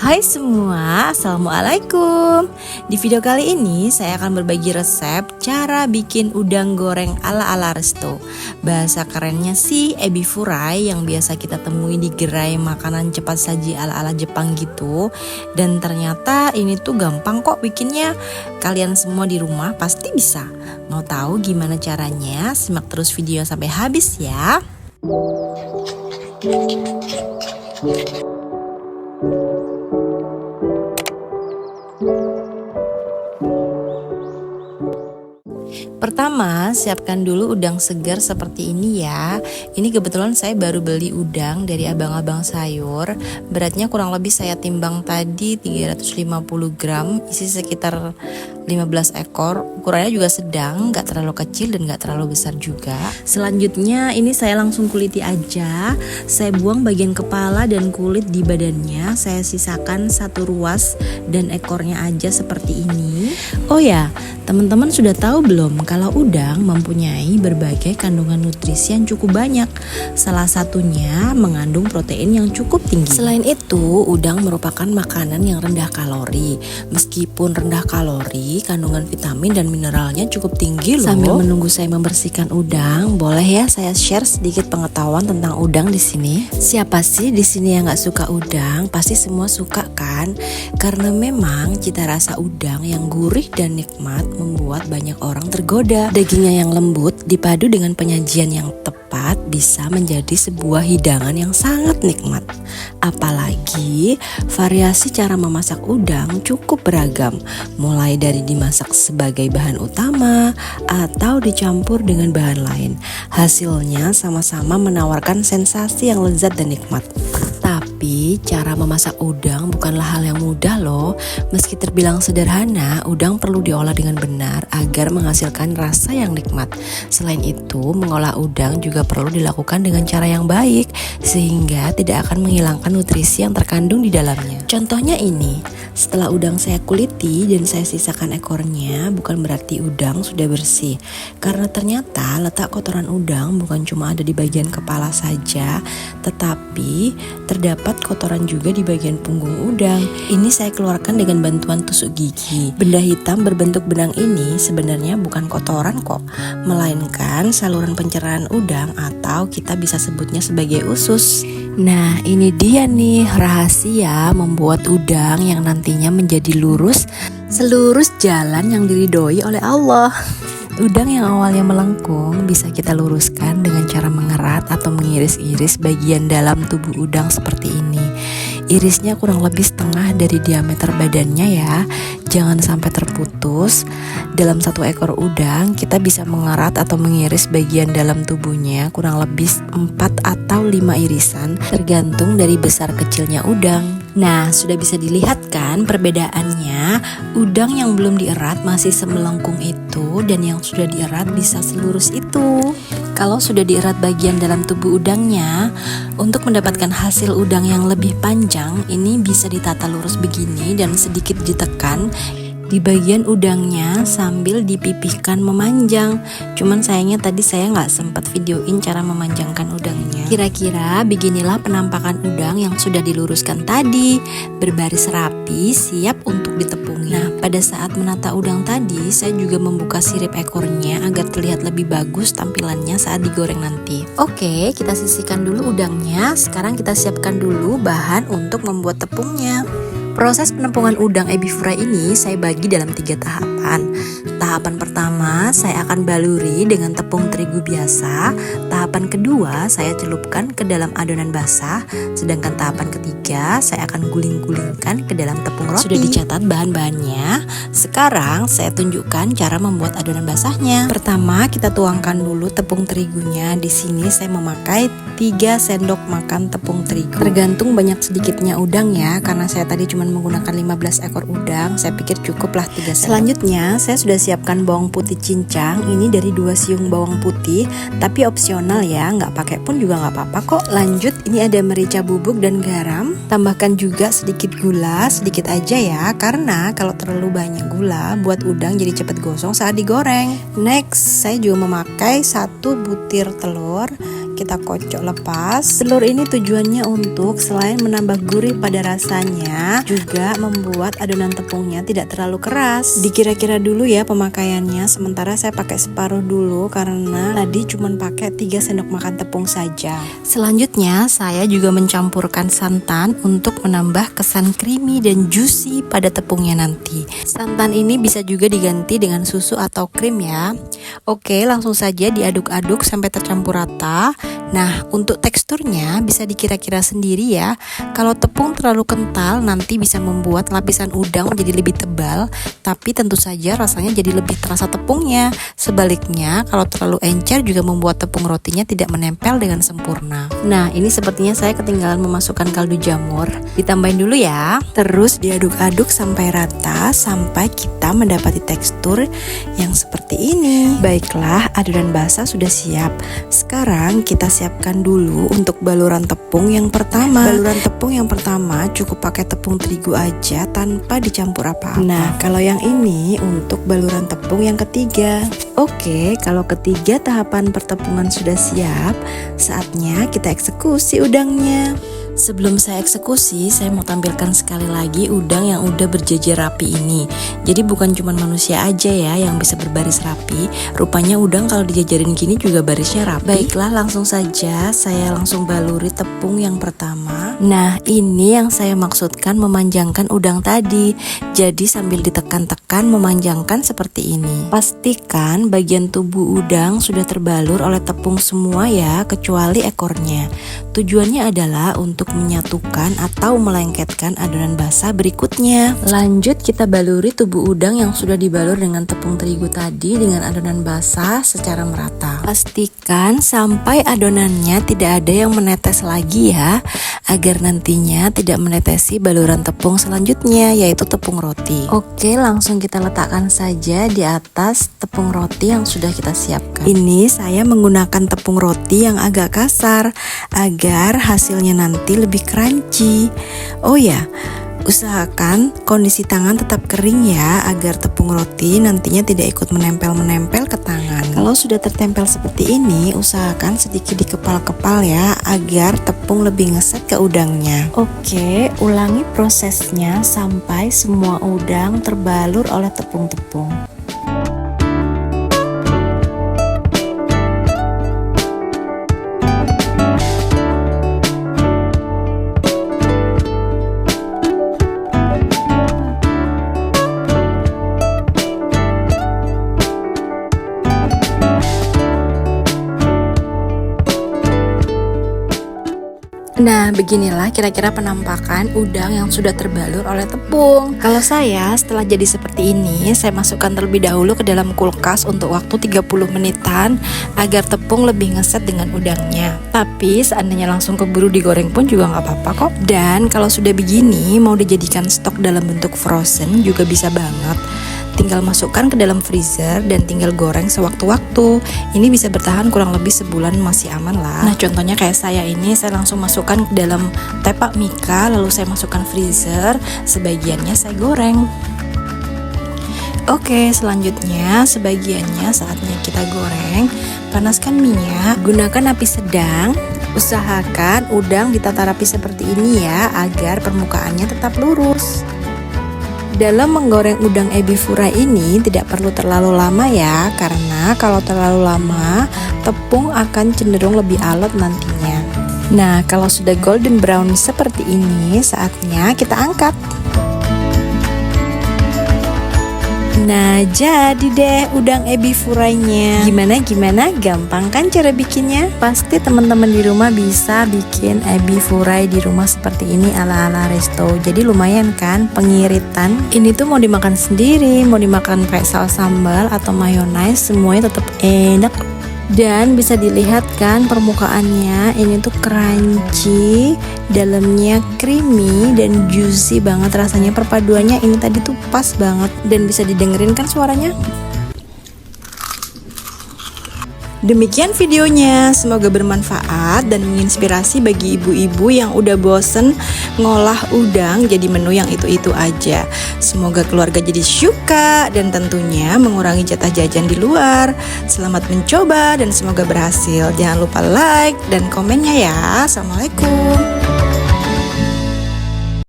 Hai semua, Assalamualaikum. Di video kali ini saya akan berbagi resep cara bikin udang goreng ala-ala resto. Bahasa kerennya sih ebi furai yang biasa kita temui di gerai makanan cepat saji ala-ala Jepang gitu. Dan ternyata ini tuh gampang kok bikinnya. Kalian semua di rumah pasti bisa. Mau tahu gimana caranya? Simak terus video sampai habis ya. Pertama, siapkan dulu udang segar seperti ini ya. Ini kebetulan saya baru beli udang dari abang-abang sayur. Beratnya kurang lebih saya timbang tadi 350 gram, isi sekitar 15 ekor. Ukurannya juga sedang, gak terlalu kecil dan gak terlalu besar juga. Selanjutnya ini saya langsung kuliti aja. Saya buang bagian kepala dan kulit di badannya. Saya sisakan satu ruas dan ekornya aja seperti ini. Oh ya, teman-teman sudah tahu belum kalau udang mempunyai berbagai kandungan nutrisi yang cukup banyak. Salah satunya mengandung protein yang cukup tinggi. Selain itu, udang merupakan makanan yang rendah kalori. Meskipun rendah kalori, kandungan vitamin dan mineralnya cukup tinggi loh. Sambil menunggu saya membersihkan udang, boleh ya saya share sedikit pengetahuan tentang udang di sini. Siapa sih di sini yang nggak suka udang? Pasti semua suka kan? Karena memang cita rasa udang yang gurih dan nikmat membuat banyak orang tergoda. Dagingnya yang lembut dipadu dengan penyajian yang tepat bisa menjadi sebuah hidangan yang sangat nikmat. Apalagi variasi cara memasak udang cukup beragam, mulai dari dimasak sebagai bahan utama atau dicampur dengan bahan lain. Hasilnya sama-sama menawarkan sensasi yang lezat dan nikmat. Tapi cara memasak udang bukanlah hal yang mudah loh. Meski terbilang sederhana, udang perlu diolah dengan benar agar menghasilkan rasa yang nikmat. Selain itu, mengolah udang juga perlu dilakukan dengan cara yang baik sehingga tidak akan menghilangkan nutrisi yang terkandung di dalamnya. Contohnya ini, setelah udang saya kuliti dan saya sisakan ekornya, bukan berarti udang sudah bersih. Karena ternyata letak kotoran udang bukan cuma ada di bagian kepala saja, tetapi terdapat kotoran juga di bagian punggung udang. Ini saya keluarkan dengan bantuan tusuk gigi. Benda hitam berbentuk benang ini sebenarnya bukan kotoran kok, melainkan saluran pencernaan udang atau kita bisa sebutnya sebagai usus. Nah, ini dia nih rahasia membuat udang yang nantinya menjadi lurus selurus jalan yang diridhoi oleh Allah. Udang yang awalnya melengkung bisa kita luruskan dengan cara mengerat atau mengiris-iris bagian dalam tubuh udang seperti ini. Irisnya kurang lebih setengah dari diameter badannya ya. Jangan sampai terputus. Dalam satu ekor udang kita bisa mengerat atau mengiris bagian dalam tubuhnya kurang lebih 4 atau 5 irisan tergantung dari besar kecilnya udang. Nah, sudah bisa dilihat kan perbedaannya. Udang yang belum dierat masih semelengkung itu, dan yang sudah dierat bisa selurus itu. Kalau sudah dierat bagian dalam tubuh udangnya, untuk mendapatkan hasil udang yang lebih panjang, ini bisa ditata lurus begini dan sedikit ditekan di bagian udangnya sambil dipipihkan memanjang. Cuman sayangnya tadi saya nggak sempat videoin cara memanjangkan udangnya. Kira-kira beginilah penampakan udang yang sudah diluruskan tadi, berbaris rapi, siap untuk ditepungi. Nah, pada saat menata udang tadi, saya juga membuka sirip ekornya agar terlihat lebih bagus tampilannya saat digoreng nanti. Oke, kita sisihkan dulu udangnya. Sekarang kita siapkan dulu bahan untuk membuat tepungnya. Proses penempungan udang ebi furai ini saya bagi dalam 3 tahapan. Tahapan pertama, saya akan baluri dengan tepung terigu biasa. Tahapan kedua, saya celupkan ke dalam adonan basah. Sedangkan tahapan ketiga, saya akan guling-gulingkan ke dalam tepung roti. Sudah dicatat bahan-bahannya. Sekarang saya tunjukkan cara membuat adonan basahnya. Pertama, kita tuangkan dulu tepung terigunya. Di sini saya memakai 3 sendok makan tepung terigu. Tergantung banyak sedikitnya udang ya, karena saya tadi cuma menggunakan 15 ekor udang, saya pikir cukuplah 3 sendok. Selanjutnya saya sudah siapkan bawang putih cincang. Ini dari 2 siung bawang putih, tapi opsional ya, nggak pakai pun juga nggak apa-apa kok. Lanjut, ini ada merica bubuk dan garam. Tambahkan juga sedikit gula, sedikit aja ya, karena kalau terlalu banyak gula buat udang jadi cepet gosong saat digoreng. Next, saya juga memakai 1 butir telur. kita kocok lepas. Telur ini tujuannya untuk selain menambah gurih pada rasanya, juga membuat adonan tepungnya tidak terlalu keras. Dikira-kira dulu ya pemakaiannya, sementara saya pakai separuh dulu karena tadi cuma pakai 3 sendok makan tepung saja. Selanjutnya saya juga mencampurkan santan untuk menambah kesan creamy dan juicy pada tepungnya nanti. Santan ini bisa juga diganti dengan susu atau krim ya. Oke, langsung saja diaduk-aduk sampai tercampur rata. Nah, untuk teksturnya bisa dikira-kira sendiri ya. Kalau tepung terlalu kental nanti bisa membuat lapisan udang menjadi lebih tebal, tapi tentu saja rasanya jadi lebih terasa tepungnya. Sebaliknya, kalau terlalu encer juga membuat tepung rotinya tidak menempel dengan sempurna. Nah, ini sepertinya saya ketinggalan memasukkan kaldu jamur. Ditambahin dulu ya. Terus diaduk-aduk sampai rata sampai kita mendapati tekstur yang seperti ini. Baiklah, adonan basah sudah siap. Sekarang kita siapkan dulu untuk baluran tepung yang pertama. Baluran tepung yang pertama cukup pakai tepung terigu aja tanpa dicampur apa-apa. Nah, kalau yang ini untuk baluran tepung yang ketiga. Oke, kalau ketiga tahapan pertepungan sudah siap, saatnya kita eksekusi udangnya. Sebelum saya eksekusi, saya mau tampilkan sekali lagi udang yang udah berjejer rapi ini. Jadi bukan cuma manusia aja ya yang bisa berbaris rapi. Rupanya udang kalau dijajarin gini juga barisnya rapi. Baiklah, langsung saja saya langsung baluri tepung yang pertama. Nah, ini yang saya maksudkan memanjangkan udang tadi. Jadi sambil ditekan-tekan memanjangkan seperti ini. Pastikan bagian tubuh udang sudah terbalur oleh tepung semua ya, kecuali ekornya. Tujuannya adalah untuk menyatukan atau melengketkan adonan basah berikutnya. Lanjut kita baluri tubuh udang yang sudah dibalur dengan tepung terigu tadi dengan adonan basah secara merata. Pastikan sampai adonannya tidak ada yang menetes lagi ya, agar nantinya tidak menetesi baluran tepung selanjutnya, yaitu tepung roti. Oke, langsung kita letakkan saja di atas tepung roti yang sudah kita siapkan. Ini saya menggunakan tepung roti yang agak kasar agar hasilnya nanti lebih crunchy. Oh ya, usahakan kondisi tangan tetap kering ya, agar tepung roti nantinya tidak ikut menempel-menempel ke tangan. Kalau sudah tertempel seperti ini, usahakan sedikit dikepal-kepal ya, agar tepung lebih ngeset ke udangnya. Oke, ulangi prosesnya sampai semua udang terbalur oleh tepung-tepung. Nah, beginilah kira-kira penampakan udang yang sudah terbalur oleh tepung. Kalau saya setelah jadi seperti ini, saya masukkan terlebih dahulu ke dalam kulkas untuk waktu 30 menitan agar tepung lebih ngeset dengan udangnya. Tapi seandainya langsung keburu digoreng pun juga nggak apa-apa kok. Dan kalau sudah begini, mau dijadikan stok dalam bentuk frozen juga bisa banget. Tinggal masukkan ke dalam freezer dan tinggal goreng sewaktu-waktu. Ini bisa bertahan kurang lebih sebulan, masih aman lah. Nah, contohnya kayak saya ini, saya langsung masukkan ke dalam tepak mika, lalu saya masukkan freezer, sebagiannya saya goreng. Oke, selanjutnya sebagiannya saatnya kita goreng. Panaskan minyak, gunakan api sedang. Usahakan udang ditata rapi seperti ini ya, agar permukaannya tetap lurus. Dalam menggoreng udang ebi furai ini tidak perlu terlalu lama ya, karena kalau terlalu lama tepung akan cenderung lebih alot nantinya. Nah, kalau sudah golden brown seperti ini, saatnya kita angkat. Nah, jadi deh udang ebi furainya. Gimana? Gampang kan cara bikinnya? Pasti teman-teman di rumah bisa bikin ebi furai di rumah seperti ini ala-ala resto. Jadi lumayan kan pengiritan. Ini tuh mau dimakan sendiri, mau dimakan pakai saus sambal atau mayonaise, semuanya tetap enak. Dan bisa dilihat kan permukaannya ini tuh crunchy, dalamnya creamy dan juicy banget rasanya. Perpaduannya ini tadi tuh pas banget dan bisa didengerin kan suaranya. Demikian videonya, semoga bermanfaat dan menginspirasi bagi ibu-ibu yang udah bosen ngolah udang jadi menu yang itu-itu aja. Semoga keluarga jadi suka dan tentunya mengurangi jatah jajan di luar. Selamat mencoba dan semoga berhasil. Jangan lupa like dan komennya ya. Assalamualaikum.